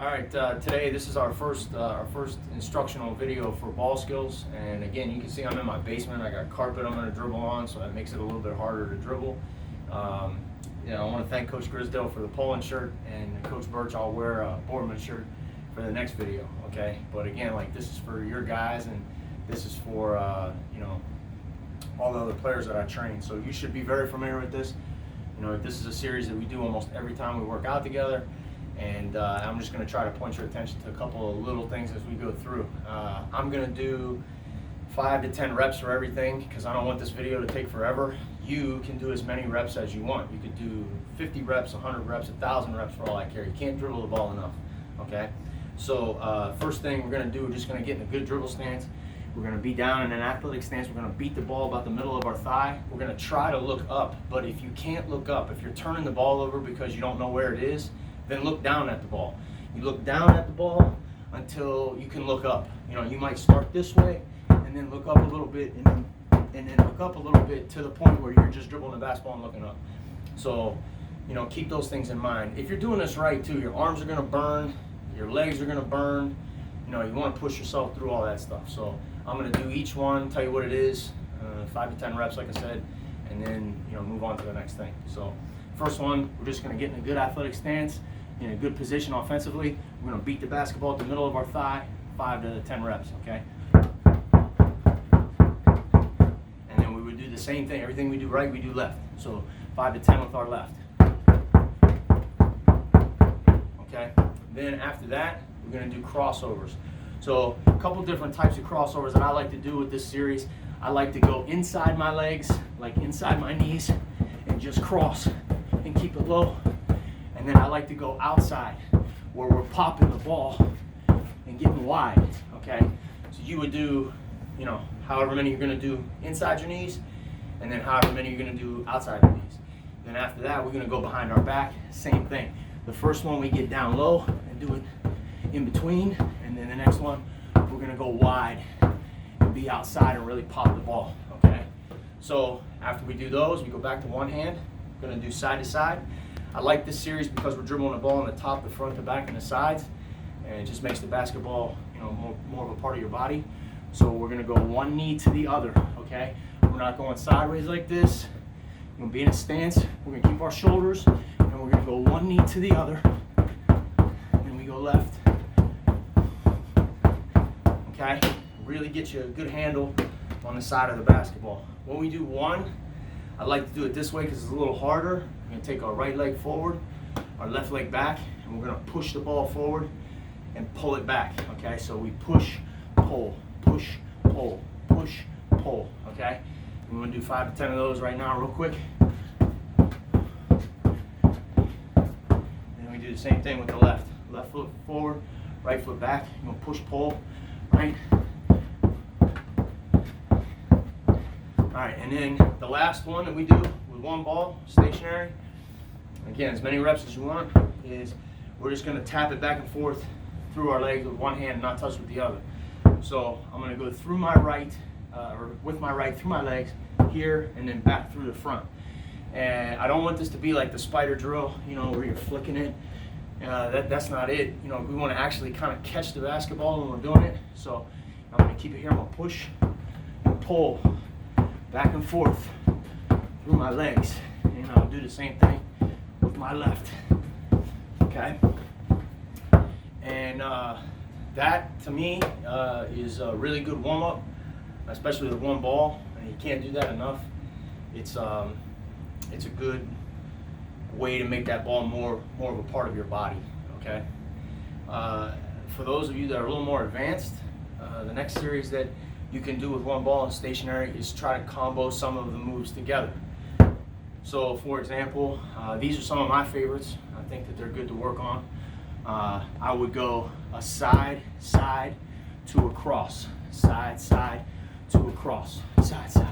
All right, today this is our first instructional video for ball skills, and again, you can see I'm in my basement. I got carpet I'm going to dribble on, so that makes it a little bit harder to dribble. I want to thank Coach Grisdale for the Poland shirt, and Coach Birch, I'll wear a Boardman shirt for the next video. Okay, but again, like, this is for your guys, and this is for all the other players that I train. So you should be very familiar with this. This is a series that we do almost every time we work out together. And I'm just going to try to point your attention to a couple of little things as we go through. I'm going to do 5 to 10 reps for everything because I don't want this video to take forever. You can do as many reps as you want. You could do 50 reps, 100 reps, 1,000 reps for all I care. You can't dribble the ball enough, okay? So first thing we're going to do, we're just going to get in a good dribble stance. We're going to be down in an athletic stance. We're going to beat the ball about the middle of our thigh. We're going to try to look up, but if you can't look up, if you're turning the ball over because you don't know where it is, then look down at the ball. You look down at the ball until you can look up. You might start this way and then look up a little bit and then look up a little bit to the point where you're just dribbling the basketball and looking up. So, keep those things in mind. If you're doing this right too, your arms are going to burn, your legs are going to burn. You want to push yourself through all that stuff. So I'm going to do each one, tell you what it is, 5 to 10 reps like I said, and then move on to the next thing. So first one, we're just going to get in a good athletic stance, in a good position offensively. We're going to beat the basketball at the middle of our thigh, 5 to 10 reps, okay? And then we would do the same thing. Everything we do right, we do left. So 5 to 10 with our left. Okay? Then after that, we're going to do crossovers. So a couple different types of crossovers that I like to do with this series. I like to go inside my legs, like inside my knees, and just cross and keep it low. And then I like to go outside where we're popping the ball and getting wide, okay? So you would do, however many you're gonna do inside your knees, and then however many you're gonna do outside your knees. Then after that, we're gonna go behind our back, same thing. The first one we get down low and do it in between, and then the next one, we're gonna go wide and be outside and really pop the ball, okay? So after we do those, we go back to one hand, we're gonna do side to side. I like this series because we're dribbling the ball on the top, the front, the back, and the sides, and it just makes the basketball, more of a part of your body. So we're gonna go one knee to the other, okay? We're not going sideways like this. We're gonna be in a stance. We're gonna keep our shoulders, and we're gonna go one knee to the other, and then we go left. Okay? Really get you a good handle on the side of the basketball. When we do one, I like to do it this way because it's a little harder. We're going to take our right leg forward, our left leg back, and we're going to push the ball forward and pull it back, okay? So we push, pull, push, pull, push, pull, okay? We're going to do 5 to 10 of those right now real quick. And we do the same thing with the left. Left foot forward, right foot back. You're going to push, pull, right? All right, and then the last one that we do with one ball, stationary, again, as many reps as you want, is we're just going to tap it back and forth through our legs with one hand and not touch with the other. So I'm going to go through my right, or with my right through my legs here and then back through the front. And I don't want this to be like the spider drill, where you're flicking it. That's not it. We want to actually kind of catch the basketball when we're doing it. So I'm going to keep it here. I'm going to push and pull back and forth through my legs, and I'll do the same thing with my left, okay? And that, to me, is a really good warm-up, especially with one ball, and you can't do that enough. It's a good way to make that ball more of a part of your body, okay? For those of you that are a little more advanced, the next series that you can do with one ball and stationary is try to combo some of the moves together. So for example, these are some of my favorites. I think that they're good to work on. I would go a side, side to a cross. Side, side to a cross. Side, side.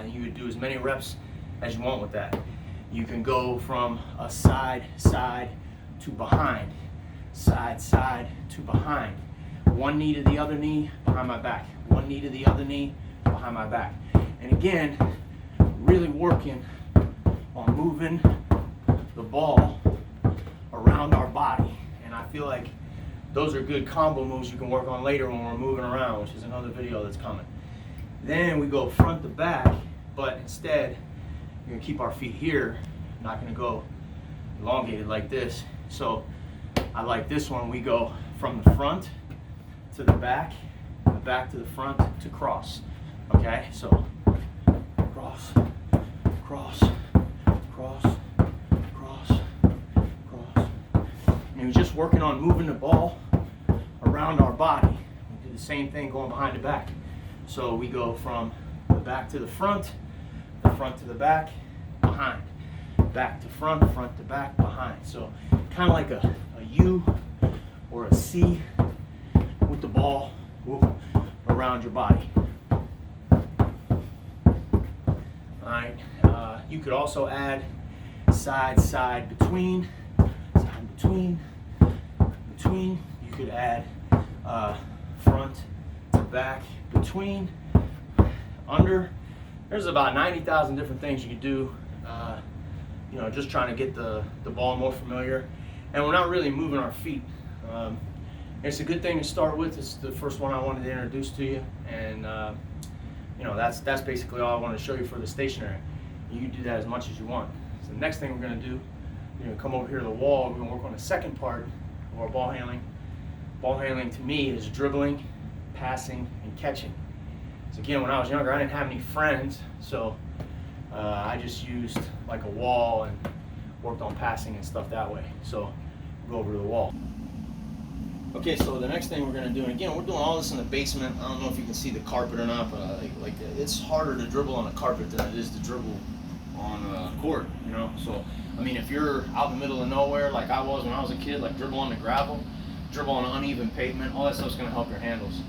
You would do as many reps as you want with that. You can go from a side, side to behind, side, side to behind. One knee to the other knee, behind my back. One knee to the other knee, behind my back. And again, really working on moving the ball around our body. And I feel like those are good combo moves you can work on later when we're moving around, which is another video that's coming. Then we go front to back, but instead, we're gonna keep our feet here, not gonna go elongated like this. So I like this one, we go from the front to the back to the front to cross. Okay, so cross, cross, cross, cross, cross. And we're just working on moving the ball around our body. We do the same thing going behind the back. So we go from the back to the front to the back, behind. Back to front to back, behind. So kind of like a U or a C with the ball around your body. Alright, you could also add side, between. You could add front to back, between, under. There's about 90,000 different things you could do, just trying to get the ball more familiar. And we're not really moving our feet. It's a good thing to start with. It's the first one I wanted to introduce to you. And that's basically all I wanted to show you for the stationary. You can do that as much as you want. So the next thing we're going to do, you're going to come over here to the wall. We're going to work on the second part of our ball handling. Ball handling to me is dribbling, passing, and catching. So again, when I was younger, I didn't have any friends, so I just used like a wall and worked on passing and stuff that way. So go over to the wall. Okay, so the next thing we're going to do, and again, we're doing all this in the basement. I don't know if you can see the carpet or not, but it's harder to dribble on a carpet than it is to dribble on a court, So, I mean, if you're out in the middle of nowhere like I was when I was a kid, like dribble on the gravel, dribble on uneven pavement, all that stuff's going to help your handles.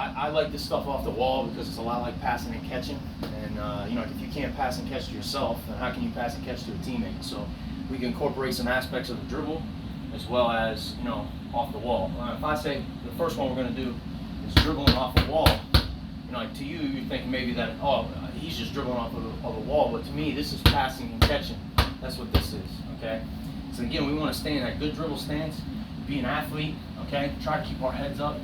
I like this stuff off the wall because it's a lot like passing and catching. And, if you can't pass and catch to yourself, then how can you pass and catch to a teammate? So we can incorporate some aspects of the dribble as well as, off the wall. If I say the first one we're going to do is dribbling off the wall, like to you, you think maybe that, he's just dribbling off of the wall. But to me, this is passing and catching. That's what this is, okay? So again, we want to stay in that good dribble stance, be an athlete, okay? Try to keep our heads up,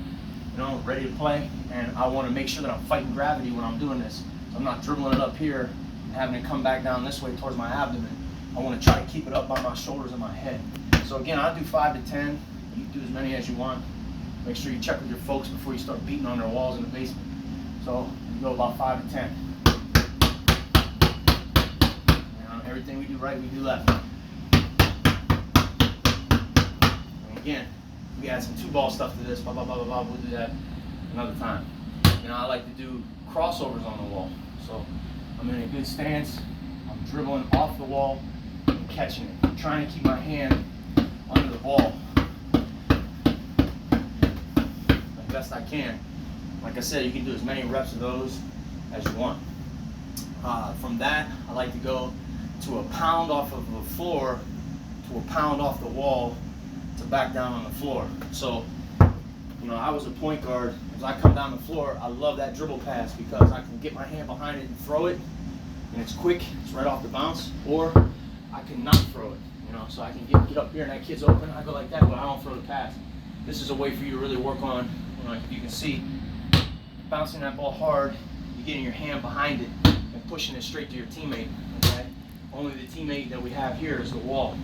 ready to play. And I want to make sure that I'm fighting gravity when I'm doing this. So I'm not dribbling it up here and having it come back down this way towards my abdomen. I want to try to keep it up by my shoulders and my head. So again, I'll do 5 to 10. You can do as many as you want. Make sure you check with your folks before you start beating on their walls in the basement. So you go about 5 to 10. Everything we do right, we do left. And again, we add some 2-ball stuff to this, blah, blah, blah, blah, blah. We'll do that another time. I like to do crossovers on the wall. So I'm in a good stance. I'm dribbling off the wall and catching it. I'm trying to keep my hand under the ball as best I can. Like I said, you can do as many reps of those as you want. From that, I like to go to a pound off of the floor to a pound off the wall to back down on the floor. So, I was a point guard. As I come down the floor, I love that dribble pass because I can get my hand behind it and throw it, and it's quick, it's right off the bounce, or I can not throw it, so I can get up here and that kid's open, I go like that, but I don't throw the pass. This is a way for you to really work on, you can see, bouncing that ball hard, you're getting your hand behind it and pushing it straight to your teammate, okay? Only the teammate that we have here is the wall.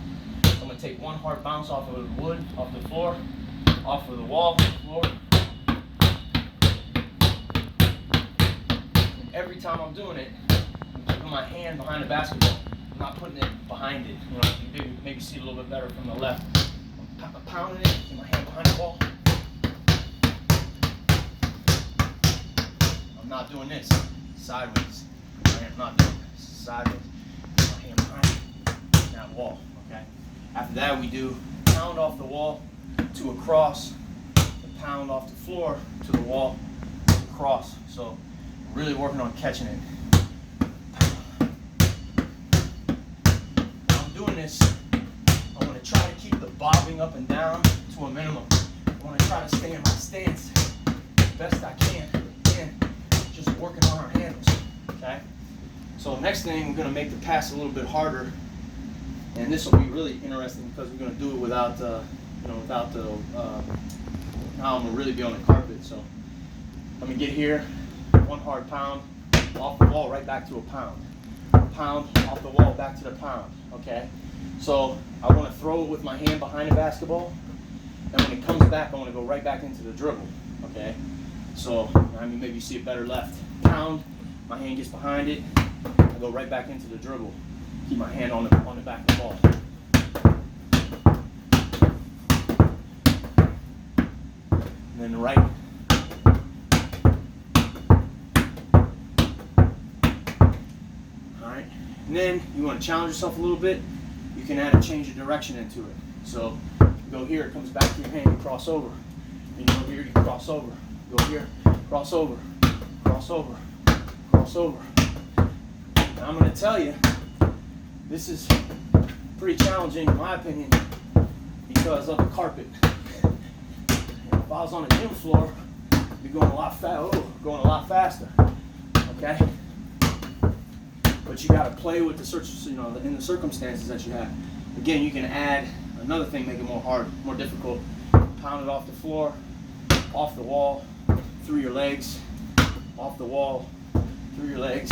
So I'm going to take one hard bounce off of the wood, off the floor, off of the wall, floor. And every time I'm doing it, I'm keeping my hand behind the basketball. I'm not putting it behind it. You can maybe see it a little bit better from the left. I'm pounding it, keep my hand behind the ball. I'm not doing this sideways. I am not doing this sideways. My hand behind that wall. Okay. After that, we do pound off the wall to a cross, and pound off the floor to the wall, to a cross. So, really working on catching it. While I'm doing this, I want to try to keep the bobbing up and down to a minimum. I want to try to stay in my stance as best I can. Again, just working on our handles. Okay. So next thing, we're gonna make the pass a little bit harder, and this will be really interesting because we're gonna do it without, without the how I'm gonna really be on the carpet. So let me get here, one hard pound off the wall, right back to a pound. Pound off the wall, back to the pound. Okay. So I want to throw it with my hand behind the basketball, and when it comes back, I want to go right back into the dribble. Okay. So I mean, maybe you see it better left. Pound, my hand gets behind it, I go right back into the dribble. Keep my hand on the back of the ball. And then the right. Alright. And then you want to challenge yourself a little bit, you can add a change of direction into it. So you go here, it comes back to your hand, you cross over. And you go here, you cross over. Go here, cross over, cross over, cross over. And I'm going to tell you, this is pretty challenging in my opinion because of the carpet. If I was on a gym floor, I'd be going a lot faster. Okay? But you got to play with in the circumstances that you have. Again, you can add another thing, make it more difficult. Pound it off the floor, off the wall, through your legs, off the wall, through your legs.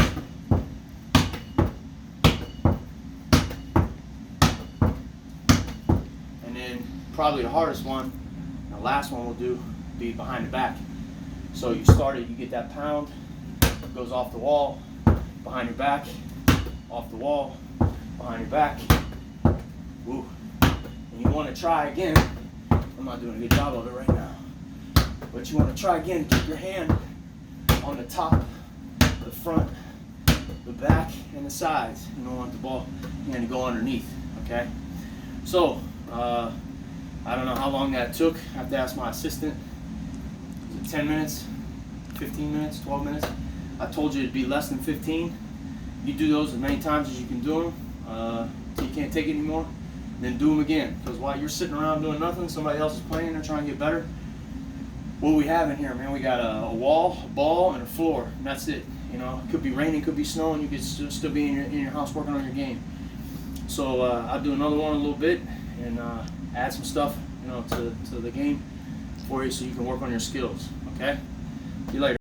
And then probably the hardest one, the last one we'll do, be behind the back. So you start it, you get that pound, it goes off the wall, behind your back, off the wall, behind your back. Woo. And you want to try again. I'm not doing a good job of it right now. But you want to try again, keep your hand on the top, the front, the back, and the sides. You don't want the ball hand to go underneath, okay? So, I don't know how long that took. I have to ask my assistant. Was it 10 minutes, 15 minutes, 12 minutes? I told you it'd be less than 15. You do those as many times as you can do them until you can't take it anymore. Then do them again. Because while you're sitting around doing nothing, somebody else is playing, they're trying to get better. What we have in here, man, we got a wall, a ball, and a floor, and that's it. You know, it could be raining, could be snowing, you could still be in your house working on your game. So I'll do another one in a little bit and add some stuff, to the game for you so you can work on your skills. Okay? See you later.